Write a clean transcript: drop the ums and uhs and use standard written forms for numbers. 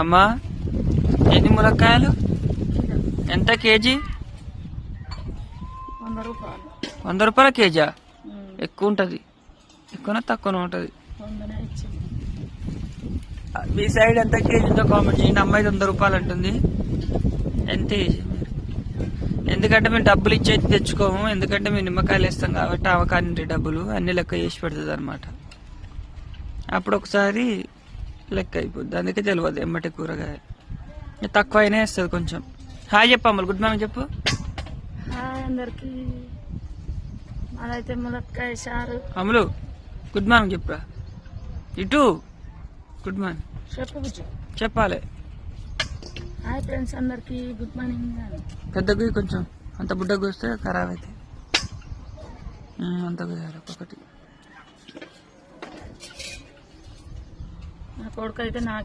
అమ్మా ఎన్ని ములక్కాయలు ఎంత కేజీ? 100 రూపాయలు. 100 రూపాయల కేజా? ఎక్కువ ఉంటది, ఎక్కువనా తక్కువనే ఉంటది? 100నే ఇచ్చింది. మీ సైడ్ ఎంత కేజీ ఉందో కామెంట్ చేయండి. అమ్మాయి 100 రూపాయలు అంటుంది. ఎంత కేజీ? ఎందుకంటే మేము డబ్బులు ఇచ్చేది తెచ్చుకోము, ఎందుకంటే మేము నిమ్మకాయలు వేస్తాం కాబట్టి అవకాశం డబ్బులు అన్ని లెక్క చేసి పెడుతుంది అనమాట. అప్పుడు ఒకసారి లెక్క అయిపోద్ది, అందుకే తెలియదు ఎమ్మటి కూరగాయ తక్కువ అయినా వేస్తుంది కొంచెం. హాయ్ చెప్పు అమ్మలు, గుడ్ మార్నింగ్ చెప్పు. హాయ్ అందరికి. మాదైతే ములక్కాయ చారు. అమ్ములు గుడ్ మార్నింగ్ చెప్పురా. ఇటు గుడ్ మార్నింగ్ చెప్పు బుజ్జు. చెప్పాలి. హాయ్ ఫ్రెండ్స్ అందరికి గుడ్ మార్నింగ్. పెద్దగా కొంచెం అంత బుడ్డగా వస్తే ఖరాబ్ అయితే అంత ఒకటి. నా కొడుకు అయితే నాకు